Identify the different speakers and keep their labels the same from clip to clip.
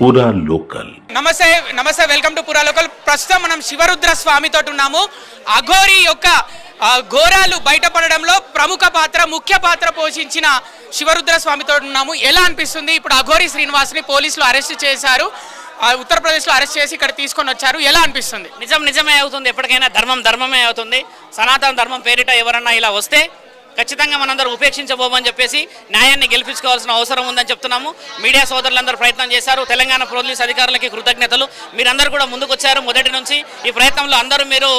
Speaker 1: పూరా లోకల్.
Speaker 2: నమస్తే నమస్తే, వెల్కమ్ టు పూరా లోకల్. ప్రస్తుతం మనం శివరుద్ర స్వామితో ఉన్నాము. అఘోరి యొక్క ఘోరాలు బయటపడడంలో ముఖ్య పాత్ర పోషించిన శివరుద్ర స్వామితో ఉన్నాము. ఎలా అనిపిస్తుంది? ఇప్పుడు అఘోరి శ్రీనివాస్ని పోలీసులు అరెస్ట్ చేశారు, ఉత్తరప్రదేశ్లో అరెస్ట్ చేసి ఇక్కడ తీసుకొని వచ్చారు. ఎలా అనిపిస్తుంది?
Speaker 3: నిజమే అవుతుంది. ఎప్పటికైనా ధర్మమే అవుతుంది. సనాతన ధర్మం పేరిట ఎవరన్నా ఇలా వస్తే ఖచ్చితంగా మనందరూ ఉపేక్షించబోమని చెప్పేసి న్యాయాన్ని గెలిపించుకోవాల్సిన అవసరం ఉందని చెప్తున్నాము. మీడియా సోదరులందరూ ప్రయత్నం చేశారు. తెలంగాణ పోలీస్ అధికారులకి కృతజ్ఞతలు. మీరందరూ కూడా ముందుకొచ్చారు. మొదటి నుంచి ఈ ప్రయత్నంలో అందరూ మీరు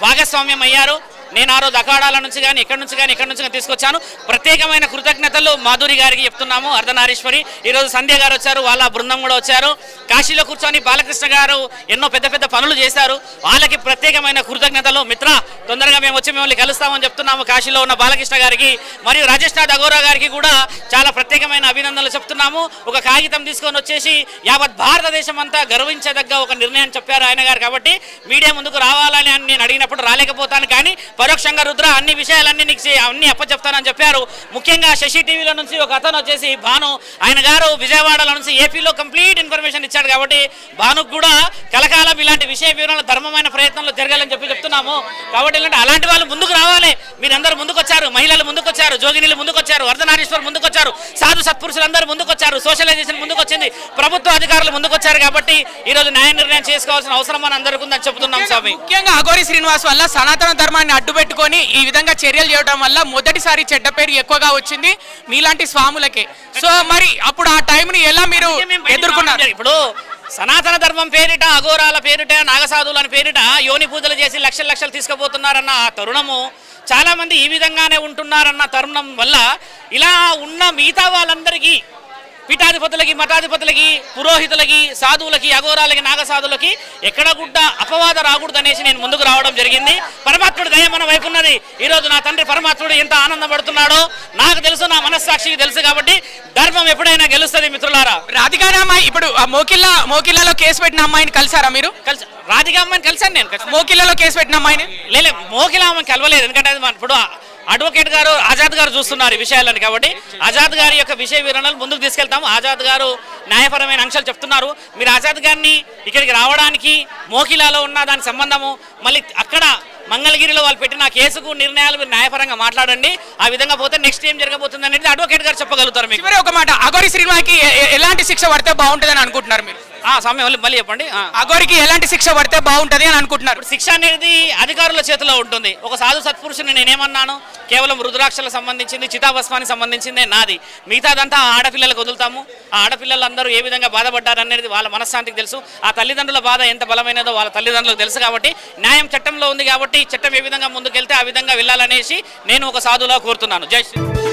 Speaker 3: భాగస్వామ్యం అయ్యారు. నేను ఆ రోజు అఖాడాల నుంచి కానీ ఇక్కడ నుంచి కానీ తీసుకొచ్చాను. ప్రత్యేకమైన కృతజ్ఞతలు మాధురి గారికి చెప్తున్నాము, అర్ధనారీశ్వరి. ఈరోజు సంధ్య గారు వచ్చారు, వాళ్ళ బృందం కూడా వచ్చారు. కాశీలో కూర్చొని బాలకృష్ణ గారు ఎన్నో పెద్ద పనులు చేశారు, వాళ్ళకి ప్రత్యేకమైన కృతజ్ఞతలు. మిత్ర, తొందరగా మేము వచ్చి మిమ్మల్ని కలుస్తామని చెప్తున్నాము కాశీలో ఉన్న బాలకృష్ణ గారికి. మరియు రాజేష్నాథ్ అఘోరా గారికి కూడా చాలా ప్రత్యేకమైన అభినందనలు చెప్తున్నాము. ఒక కాగితం తీసుకొని వచ్చేసి యావత్ భారతదేశం అంతా గర్వించదగ్గ ఒక నిర్ణయం చెప్పారు ఆయన గారు. కాబట్టి మీడియా ముందుకు రావాలని నేను అడిగినప్పుడు రాలేకపోతాను, కానీ పరోక్షంగా రుద్ర అన్ని విషయాలన్నీ నీకు అన్ని అప్పచెప్తానని చెప్పారు. ముఖ్యంగా శశి టీవీలో నుంచి ఒక అతను వచ్చేసి భాను, ఆయన గారు విజయవాడలో నుంచి ఏపీలో కంప్లీట్ ఇన్ఫర్మేషన్ ఇచ్చాడు. కాబట్టి భానుకు కూడా కలకాలం ఇలాంటి విషయ వివరాలు ధర్మమైన ప్రయత్నంలో జరగాలని చెప్తున్నాము. కాబట్టి అలాంటి వాళ్ళు ముందుకు రావాలి. మీరందరూ ముందుకొచ్చారు, మహిళలు ముందుకొచ్చారు, జోగినీలు ముందుకొచ్చారు, అర్ధనారీశ్వరు ముందుకొచ్చారు, సాధు సత్పురుషులందరూ ముందుకొచ్చారు, సోషలైజేషన్ ముందుకొచ్చింది, ప్రభుత్వ అధికారులు ముందుకొచ్చారు. కాబట్టి ఈ రోజు న్యాయ నిర్ణయం చేసుకోవాల్సిన అవసరం మన అందరికీ ఉందని చెప్తున్నాం స్వామి.
Speaker 2: ముఖ్యంగా అఘోరి శ్రీనివాస్ వల్ల సనాతన ధర్మాన్ని అడ్డుపెట్టుకొని ఈ విధంగా చర్యలు చేయడం వల్ల మొదటిసారి చెడ్డ పేరు ఎక్కువగా వచ్చింది మీలాంటి స్వాములకే. సో మరి అప్పుడు ఆ టైంని ఎలా మీరు ఎదుర్కొన్నారు?
Speaker 3: ఇప్పుడు సనాతన ధర్మం పేరిట, అఘోరాల పేరిట, నాగసాధువుల పేరిట యోని పూజలు చేసి లక్షలు తీసుకుపోతున్నారన్న ఆ తరుణము, చాలా మంది ఈ విధంగానే ఉంటున్నారన్న తరుణం వల్ల ఇలా ఉన్న మిగతా వాళ్ళందరికీ, పీఠాధిపతులకి, మఠాధిపతులకి, పురోహితులకి, సాధువులకి, అఘోరాలకి, నాగసాధులకి ఎక్కడ గుడ్డ అపవాద రాకూడదు అనేసి నేను ముందుకు రావడం జరిగింది. పరమాత్ముడు దయ మన వైపు ఉన్నది. ఈరోజు నా తండ్రి పరమాత్ముడు ఎంత ఆనందపడుతున్నాడో నాకు తెలుసు, నా మనస్సాక్షికి తెలుసు. కాబట్టి ధర్మం ఎప్పుడైనా గెలుస్తుంది మిత్రులారా.
Speaker 2: రాధికా అమ్మాయి ఇప్పుడు మోకిల్లాలో కేసు పెట్టిన అమ్మాయిని కలిసారా మీరు?
Speaker 3: రాధికా అమ్మాయిని కలిసాను నేను.
Speaker 2: మోకిల్లాలో కేసు పెట్టిన అమ్మాయిని
Speaker 3: లేదు, మోకిలా అమ్మాయిని కలవలేదు. ఎందుకంటే ఇప్పుడు అడ్వకేట్ గారు, ఆజాద్ గారు చూస్తున్నారు ఈ విషయాలని. కాబట్టి ఆజాద్ గారి యొక్క విషయ వివరణలు ముందుకు తీసుకెళ్తాము. ఆజాద్ గారు న్యాయపరమైన అంశాలు చెప్తున్నారు. మీరు ఆజాద్ గారిని ఇక్కడికి రావడానికి, మోకిలాలో ఉన్న దాని సంబంధము, మళ్ళీ అక్కడ మంగళగిరిలో వాళ్ళు పెట్టిన కేసుకు నిర్ణయాలు మీరు న్యాయపరంగా మాట్లాడండి. ఆ విధంగా పోతే నెక్స్ట్ ఏం జరగబోతుంది అనేది అడ్వకేట్ గారు చెప్పగలుగుతారు. మీకు
Speaker 2: ఒక మాట, అఘోరి శ్రీనివాస్కి ఎలాంటి శిక్ష పడితే బాగుంటుందని అనుకుంటున్నారు మీరు?
Speaker 3: సమయం మళ్ళీ చెప్పండి.
Speaker 2: అఘోరికి ఎలాంటి శిక్ష పడితే బాగుంటుంది అని అనుకుంటున్నారు?
Speaker 3: శిక్ష అనేది అధికారుల చేతిలో ఉంటుంది. ఒక సాధు సత్పురుషుని నేనేమన్నాను, కేవలం రుద్రాక్షలకు సంబంధించింది, చితాభస్మానికి సంబంధించిందే నాది. మిగతాదంతా ఆడపిల్లలకు వదులుతాము. ఆ ఆడపిల్లలందరూ ఏ విధంగా బాధపడ్డారు అనేది వాళ్ళ మనశ్శాంతికి తెలుసు. ఆ తల్లిదండ్రుల బాధ ఎంత బలమైనదో వాళ్ళ తల్లిదండ్రులకు తెలుసు. కాబట్టి న్యాయం చట్టంలో ఉంది. కాబట్టి చట్టం ఏ విధంగా ముందుకెళ్తే ఆ విధంగా వెళ్ళాలనేసి నేను ఒక సాధులా కోరుతున్నాను. జై శ్రీ.